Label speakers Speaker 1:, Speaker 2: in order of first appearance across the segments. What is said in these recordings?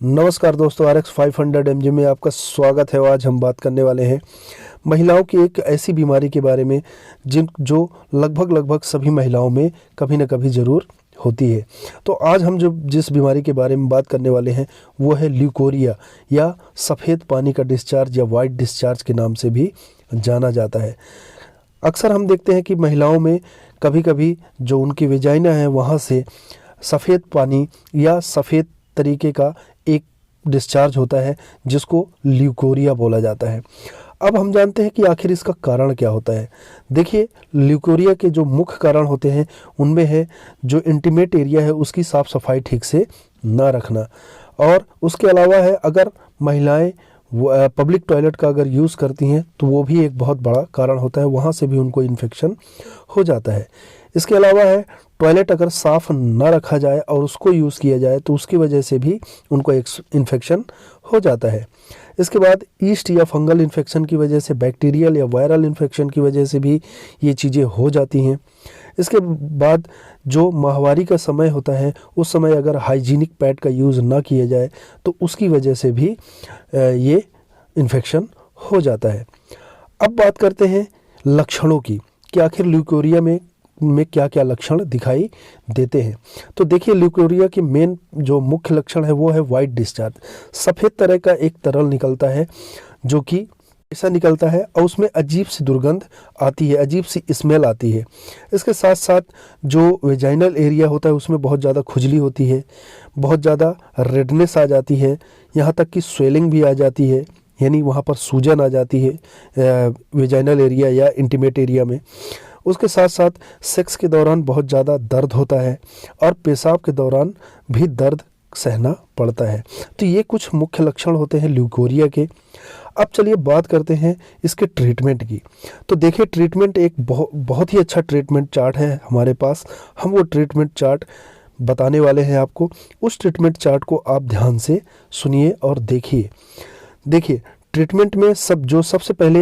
Speaker 1: नमस्कार दोस्तों, RX 500 MG में आपका स्वागत है। आज हम बात करने वाले हैं महिलाओं की एक ऐसी बीमारी के बारे में जो लगभग सभी महिलाओं में कभी न कभी ज़रूर होती है। तो आज हम जिस बीमारी के बारे में बात करने वाले हैं वो है ल्यूकोरिया या सफ़ेद पानी का डिस्चार्ज या वाइट डिस्चार्ज के नाम से भी जाना जाता है। अक्सर हम देखते हैं कि महिलाओं में कभी कभी जो उनकी वेजाइना है वहाँ से सफ़ेद पानी या सफ़ेद तरीके का एक डिस्चार्ज होता है जिसको ल्यूकोरिया बोला जाता है। अब हम जानते हैं कि आखिर इसका कारण क्या होता है। देखिए, ल्यूकोरिया के जो मुख्य कारण होते हैं उनमें है जो इंटीमेट एरिया है उसकी साफ़ सफाई ठीक से ना रखना, और उसके अलावा है अगर महिलाएं पब्लिक टॉयलेट का अगर यूज़ करती हैं तो वो भी एक बहुत बड़ा कारण होता है, वहाँ से भी उनको इन्फेक्शन हो जाता है। इसके अलावा है टॉयलेट अगर साफ़ ना रखा जाए और उसको यूज़ किया जाए तो उसकी वजह से भी उनको एक इन्फेक्शन हो जाता है। इसके बाद ईस्ट या फंगल इन्फेक्शन की वजह से, बैक्टीरियल या वायरल इन्फेक्शन की वजह से भी ये चीज़ें हो जाती हैं। इसके बाद जो माहवारी का समय होता है उस समय अगर हाइजीनिक पैड का यूज़ ना किया जाए तो उसकी वजह से भी ये इन्फेक्शन हो जाता है। अब बात करते हैं लक्षणों की कि आखिर ल्यूकोरिया में क्या क्या लक्षण दिखाई देते हैं। तो देखिए, ल्यूकोरिया के मेन जो मुख्य लक्षण है वो है वाइट डिस्चार्ज। सफ़ेद तरह का एक तरल निकलता है जो कि ऐसा निकलता है और उसमें अजीब सी दुर्गंध आती है, अजीब सी स्मेल आती है। इसके साथ साथ जो वेजाइनल एरिया होता है उसमें बहुत ज़्यादा खुजली होती है, बहुत ज़्यादा रेडनेस आ जाती है, यहाँ तक कि स्वेलिंग भी आ जाती है, यानी वहाँ पर सूजन आ जाती है वेजाइनल एरिया या इंटीमेट एरिया में। उसके साथ साथ सेक्स के दौरान बहुत ज़्यादा दर्द होता है और पेशाब के दौरान भी दर्द सहना पड़ता है। तो ये कुछ मुख्य लक्षण होते हैं ल्यूकोरिया के। अब चलिए बात करते हैं इसके ट्रीटमेंट की। तो देखिए, ट्रीटमेंट एक बहुत ही अच्छा ट्रीटमेंट चार्ट है हमारे पास। हम वो ट्रीटमेंट चार्ट बताने वाले हैं आपको। उस ट्रीटमेंट चार्ट को आप ध्यान से सुनिए और देखिए ट्रीटमेंट में सबसे पहले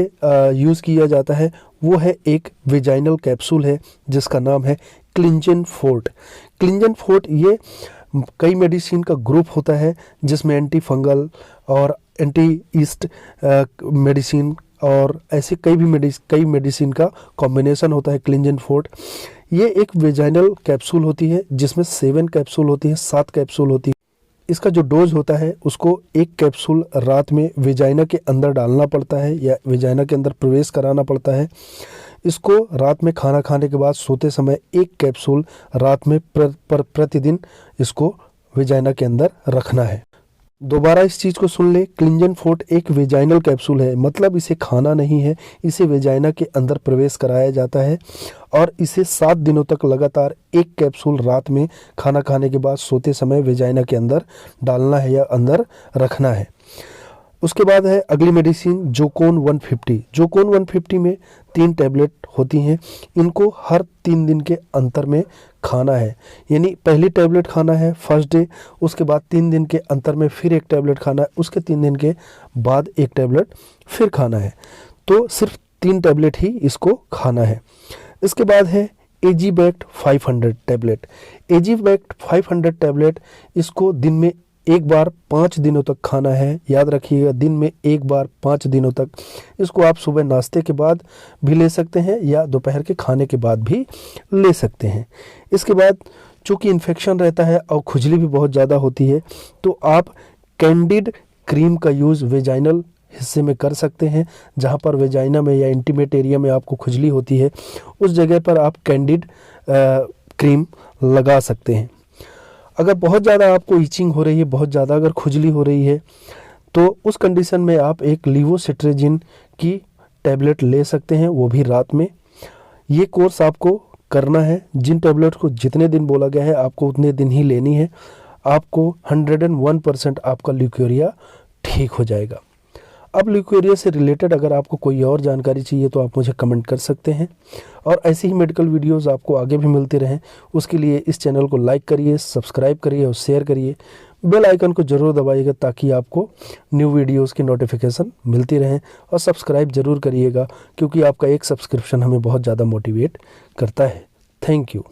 Speaker 1: यूज़ किया जाता है वो है एक वेजाइनल कैप्सूल है जिसका नाम है क्लिंजन फोर्ट। क्लिंजन फोर्ट ये कई मेडिसिन का ग्रुप होता है जिसमें एंटी फंगल और एंटी ईस्ट मेडिसिन और ऐसे कई मेडिसिन का कॉम्बिनेशन होता है क्लिंजन फोर्ट। ये एक वेजाइनल कैप्सूल होती है जिसमें 7 कैप्सूल होती है, 7 कैप्सूल होती है। इसका जो डोज होता है उसको एक कैप्सूल रात में वेजाइना के अंदर डालना पड़ता है या वेजाइना के अंदर प्रवेश कराना पड़ता है। इसको रात में खाना खाने के बाद सोते समय एक कैप्सूल रात में प्रतिदिन इसको वेजाइना के अंदर रखना है। दोबारा इस चीज़ को सुन ले, क्लिंजन फोर्ट एक वेजाइनल कैप्सूल है, मतलब इसे खाना नहीं है, इसे वेजाइना के अंदर प्रवेश कराया जाता है और इसे 7 दिनों तक लगातार एक कैप्सूल रात में खाना खाने के बाद सोते समय वेजाइना के अंदर डालना है या अंदर रखना है। उसके बाद है अगली मेडिसिन जोकोन 150। जोकोन 150 में 3 टैबलेट होती हैं। इनको हर 3 दिन के अंतर में खाना है, यानी पहली टैबलेट खाना है फर्स्ट डे, उसके बाद 3 दिन के अंतर में फिर एक टैबलेट खाना है, उसके 3 दिन के बाद एक टैबलेट फिर खाना है। तो सिर्फ 3 टैबलेट ही इसको खाना है। इसके बाद है एजीबैक्ट 500 टैबलेट। एजीबैक्ट 500 टैबलेट इसको दिन में एक बार 5 दिनों तक खाना है। याद रखिएगा, दिन में एक बार 5 दिनों तक। इसको आप सुबह नाश्ते के बाद भी ले सकते हैं या दोपहर के खाने के बाद भी ले सकते हैं। इसके बाद चूँकि इन्फेक्शन रहता है और खुजली भी बहुत ज़्यादा होती है तो आप कैंडिड क्रीम का यूज़ वेजाइनल हिस्से में कर सकते हैं। जहाँ पर वेजाइना में या इंटीमेट एरिया में आपको खुजली होती है उस जगह पर आप कैंडिड क्रीम लगा सकते हैं। अगर बहुत ज़्यादा आपको ईचिंग हो रही है, बहुत ज़्यादा अगर खुजली हो रही है तो उस कंडीशन में आप एक लीवोसिट्रेजिन की टैबलेट ले सकते हैं, वो भी रात में। ये कोर्स आपको करना है। जिन टैबलेट को जितने दिन बोला गया है आपको उतने दिन ही लेनी है। आपको 101% आपका ल्यूकोरिया ठीक हो जाएगा। अब ल्यूकोरिया से रिलेटेड अगर आपको कोई और जानकारी चाहिए तो आप मुझे कमेंट कर सकते हैं, और ऐसे ही मेडिकल वीडियोस आपको आगे भी मिलते रहें उसके लिए इस चैनल को लाइक करिए, सब्सक्राइब करिए और शेयर करिए। बेल आइकन को ज़रूर दबाइएगा ताकि आपको न्यू वीडियोस की नोटिफिकेशन मिलती रहें, और सब्सक्राइब ज़रूर करिएगा क्योंकि आपका एक सब्सक्रिप्शन हमें बहुत ज़्यादा मोटिवेट करता है। Thank you.